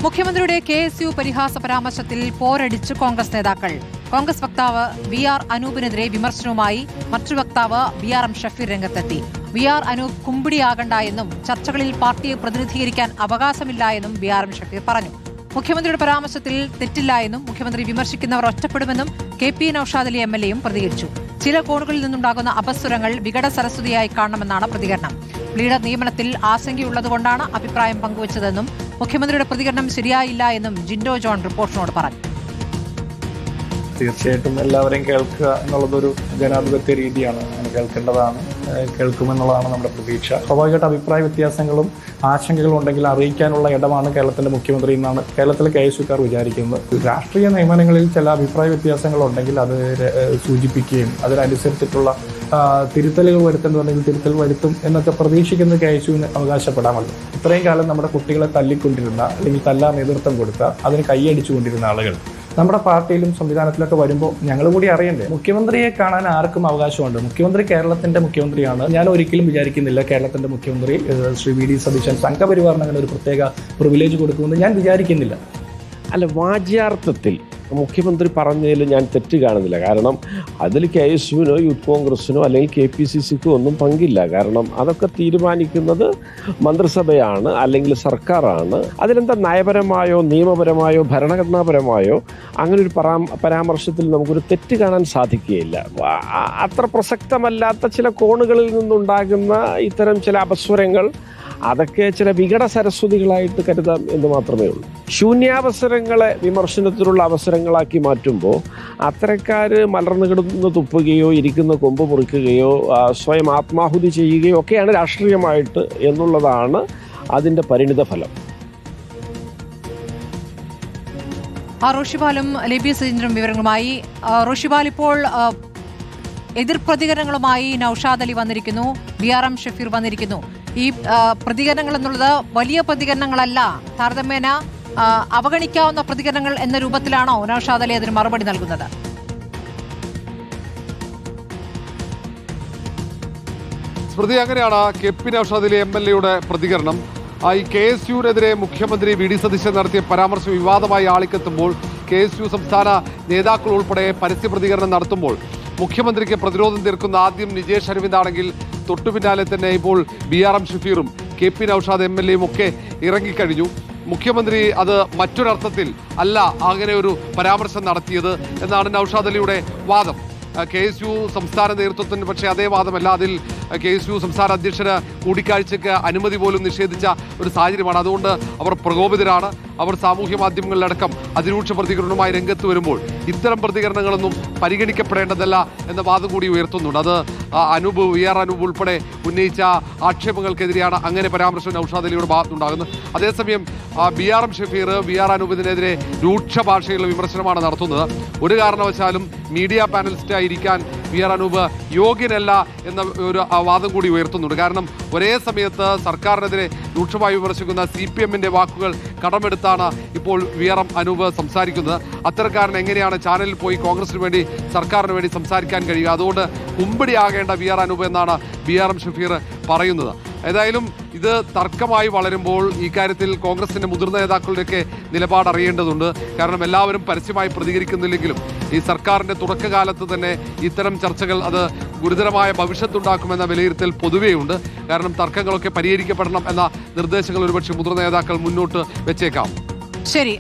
മുഖ്യമന്ത്രിയുടെ KSU പരിഹാസ പരാമർശത്തിൽ പോരടിച്ച് കോൺഗ്രസ് നേതാക്കൾ. കോൺഗ്രസ് വക്താവ് VR അനൂപിനെതിരെ വിമർശനവുമായി മറ്റൊരു വക്താവ് BRM ഷഫീർ രംഗത്തെത്തി. VR അനൂപ് കുമ്പിടിയാകണ്ട എന്നും ചർച്ചകളിൽ പാർട്ടിയെ പ്രതിനിധീകരിക്കാൻ അവകാശമില്ല എന്നും BRM ഷഫീർ പറഞ്ഞു. മുഖ്യമന്ത്രിയുടെ പരാമർശത്തിൽ തെറ്റില്ല എന്നും മുഖ്യമന്ത്രി വിമർശിക്കുന്നവർ ഒറ്റപ്പെടുമെന്നും KP നൌഷാദ് അലി MLA പ്രതികരിച്ചു. ചില കോണുകളിൽ നിന്നുണ്ടാകുന്ന അപസ്വരങ്ങൾ വികട സരസ്വതിയായി കാണണമെന്നാണ് പ്രതികരണം. ലീഡർ നിയമനത്തിൽ ആശങ്കയുള്ളതുകൊണ്ടാണ് അഭിപ്രായം പങ്കുവച്ചതെന്നും മുഖ്യമന്ത്രിയുടെ പ്രതികരണം ശരിയായില്ല എന്നും ജിൻഡോ ജോൺ റിപ്പോർട്ടറിനോട് പറഞ്ഞു. തീർച്ചയായിട്ടും എല്ലാവരെയും കേൾക്കുക എന്നുള്ളതൊരു ജനാധിപത്യ രീതിയാണ്. അങ്ങനെ കേൾക്കേണ്ടതാണ്, കേൾക്കുമെന്നുള്ളതാണ് നമ്മുടെ പ്രതീക്ഷ. സ്വാഭാവികമായിട്ട് അഭിപ്രായ വ്യത്യാസങ്ങളും ആശങ്കകളും ഉണ്ടെങ്കിൽ അറിയിക്കാനുള്ള ഇടമാണ് കേരളത്തിൻ്റെ മുഖ്യമന്ത്രി എന്നാണ് കേരളത്തിലെ KSUക്കാർ വിചാരിക്കുന്നത്. രാഷ്ട്രീയ നിയമനങ്ങളിൽ ചില അഭിപ്രായ വ്യത്യാസങ്ങളുണ്ടെങ്കിൽ അത് സൂചിപ്പിക്കുകയും അതിനനുസരിച്ചിട്ടുള്ള തിരുത്തലുകൾ വരുത്തേണ്ടതുണ്ടെങ്കിൽ തിരുത്തൽ വരുത്തും എന്നൊക്കെ പ്രതീക്ഷിക്കുന്നത് KSUവിന് അവകാശപ്പെടാമല്ലോ. ഇത്രയും കാലം നമ്മുടെ കുട്ടികളെ തല്ലിക്കൊണ്ടിരുന്ന അല്ലെങ്കിൽ തല്ലാൻ നേതൃത്വം കൊടുത്ത അതിന് കൈയടിച്ചുകൊണ്ടിരുന്ന ആളുകൾ നമ്മുടെ പാർട്ടിയിലും സംവിധാനത്തിലൊക്കെ വരുമ്പോൾ ഞങ്ങൾ കൂടി അറിയണ്ടേ? മുഖ്യമന്ത്രിയെ കാണാൻ ആർക്കും അവകാശമുണ്ട്. മുഖ്യമന്ത്രി കേരളത്തിന്റെ മുഖ്യമന്ത്രിയാണ്. ഞാൻ ഒരിക്കലും വിചാരിക്കുന്നില്ല കേരളത്തിന്റെ മുഖ്യമന്ത്രി ശ്രീ VD സതീശൻ സംഘപരിവാറിന് അങ്ങനെ ഒരു പ്രത്യേക പ്രിവിലേജ് കൊടുക്കുമെന്ന് ഞാൻ വിചാരിക്കുന്നില്ല. അല്ല, വാച്യാർത്ഥത്തിൽ മുഖ്യമന്ത്രി പറഞ്ഞതിൽ ഞാൻ തെറ്റ് കാണുന്നില്ല. കാരണം അതിൽ KSUവിനോ യൂത്ത് കോൺഗ്രസിനോ അല്ലെങ്കിൽ KPCCക്കോ ഒന്നും പങ്കില്ല. കാരണം അതൊക്കെ തീരുമാനിക്കുന്നത് മന്ത്രിസഭയാണ് അല്ലെങ്കിൽ സർക്കാരാണ്. അതിലെന്താ നയപരമായോ നിയമപരമായോ ഭരണഘടനാപരമായോ അങ്ങനെ ഒരു പരാമർശത്തിൽ നമുക്കൊരു തെറ്റ് കാണാൻ സാധിക്കുകയില്ല. അത്ര പ്രസക്തമല്ലാത്ത ചില കോണുകളിൽ നിന്നുണ്ടാകുന്ന ഇത്തരം ചില അപസ്വരങ്ങൾ അതൊക്കെ ചില വികട സരസ്വതികളായിട്ട് കരുതാം എന്ന് മാത്രമേ ഉള്ളൂ. ശൂന്യാവസരങ്ങളെ വിമർശനത്തിനുള്ള അവസരങ്ങളാക്കി മാറ്റുമ്പോൾ അത്തരക്കാർ മലർന്നു കിടന്ന് തുപ്പുകയോ ഇരിക്കുന്ന കൊമ്പ് മുറിക്കുകയോ സ്വയം ആത്മാഹുതി ചെയ്യുകയോ ഒക്കെയാണ് രാഷ്ട്രീയമായിട്ട് എന്നുള്ളതാണ് അതിൻ്റെ പരിണിത ഫലം. റോഷിപാലും ലിബി സുരേന്ദ്രനും വിവരങ്ങളുമായി. റോഷിപാൽ, ഇപ്പോൾ എതിർ പ്രതികരണങ്ങളുമായി നൌഷാദ് അലി വന്നിരിക്കുന്നു, BRM ഷഫീർ വന്നിരിക്കുന്നു. ഈ പ്രതികരണങ്ങൾ എന്നുള്ളത് വലിയ പ്രതികരണങ്ങളല്ല, താരതമ്യേന അവഗണിക്കാവുന്ന പ്രതികരണങ്ങൾ എന്ന രൂപത്തിലാണോ നൌഷാദ് അലി അതിന് മറുപടി നൽകുന്നത്? സ്മൃതി, അങ്ങനെയാണ് KP നൌഷാദ് അലി MLA പ്രതികരണം. ഈ KSUവിനെതിരെ മുഖ്യമന്ത്രി VD സതീശൻ നടത്തിയ പരാമർശം വിവാദമായി ആളിക്കെത്തുമ്പോൾ KSU സംസ്ഥാന നേതാക്കൾ ഉൾപ്പെടെ പരസ്യ പ്രതികരണം നടത്തുമ്പോൾ മുഖ്യമന്ത്രിക്ക് പ്രതിരോധം തീർക്കുന്ന ആദ്യം നിജേഷ് അരവിന്ദാണെങ്കിൽ തൊട്ടു പിന്നാലെ തന്നെ ഇപ്പോൾ BRM ഷഫീറും KP നൌഷാദ് MLA ഒക്കെ ഇറങ്ങിക്കഴിഞ്ഞു. മുഖ്യമന്ത്രി അത് മറ്റൊരർത്ഥത്തിൽ അല്ല അങ്ങനെ ഒരു പരാമർശം നടത്തിയത് എന്നാണ് നൌഷാദ് അലിയുടെ വാദം. KSU സംസ്ഥാന നേതൃത്വത്തിന് പക്ഷേ അതേ വാദമല്ല. അതിൽ KSU സംസ്ഥാന അധ്യക്ഷന് കൂടിക്കാഴ്ചയ്ക്ക് അനുമതി പോലും നിഷേധിച്ച ഒരു സാഹചര്യമാണ്. അതുകൊണ്ട് അവർ പ്രകോപിതരാണ്. അവർ സാമൂഹ്യ മാധ്യമങ്ങളിലടക്കം അതിരൂക്ഷ പ്രതികരണവുമായി രംഗത്ത് വരുമ്പോൾ ഇത്തരം പ്രതികരണങ്ങളൊന്നും പരിഗണിക്കപ്പെടേണ്ടതല്ല എന്ന വാദം കൂടി ഉയർത്തുന്നുണ്ട്. അത് VR അനൂപ് ഉൾപ്പെടെ ഉന്നയിച്ച ആക്ഷേപങ്ങൾക്കെതിരെയാണ് അങ്ങനെ പരാമർശം നൌഷാദ് അലിയുടെ ഭാഗത്തുണ്ടാകുന്നത്. അതേസമയം BRM ഷഫീർ VR അനൂപിനെതിരെ രൂക്ഷ ഭാഷയിലുള്ള വിമർശനമാണ് നടത്തുന്നത്. ഒരു കാരണവശാലും മീഡിയ പാനലിസ്റ്റായിരിക്കാൻ VR അനൂപ് യോഗ്യനല്ല എന്ന ഒരു വാദം കൂടി ഉയർത്തുന്നുണ്ട്. കാരണം ഒരേ സമയത്ത് സർക്കാരിനെതിരെ രൂക്ഷമായി വിമർശിക്കുന്ന CPMന്റെ വാക്കുകൾ കടമെടുത്താണ് ഇപ്പോൾ VRM അനൂപ് സംസാരിക്കുന്നത്. അത്തരക്കാരൻ എങ്ങനെയാണ് ചാനലിൽ പോയി കോൺഗ്രസിന് വേണ്ടി സർക്കാരിന് വേണ്ടി സംസാരിക്കാൻ കഴിയുക? അതുകൊണ്ട് കുമ്പിടിയാകേണ്ട VR അനൂപ് എന്നാണ് BRM ഷഫീർ പറയുന്നത്. ഏതായാലും ഇത് തർക്കമായി വളരുമ്പോൾ ഈ കാര്യത്തിൽ കോൺഗ്രസിന്റെ മുതിർന്ന നേതാക്കളുടെയൊക്കെ നിലപാട് അറിയേണ്ടതുണ്ട്. കാരണം എല്ലാവരും പരസ്യമായി പ്രതികരിക്കുന്നില്ലെങ്കിലും ഈ സർക്കാരിന്റെ തുടക്കകാലത്ത് തന്നെ ഇത്തരം ചർച്ചകൾ അത് ഗുരുതരമായ ഭവിഷ്യത്തുണ്ടാക്കുമെന്ന വിലയിരുത്തൽ പൊതുവെയുണ്ട്. കാരണം തർക്കങ്ങളൊക്കെ പരിഹരിക്കപ്പെടണം എന്ന നിർദ്ദേശങ്ങൾ ഒരുപക്ഷെ മുതിർന്ന നേതാക്കൾ മുന്നോട്ട് വെച്ചേക്കാം. ശരി.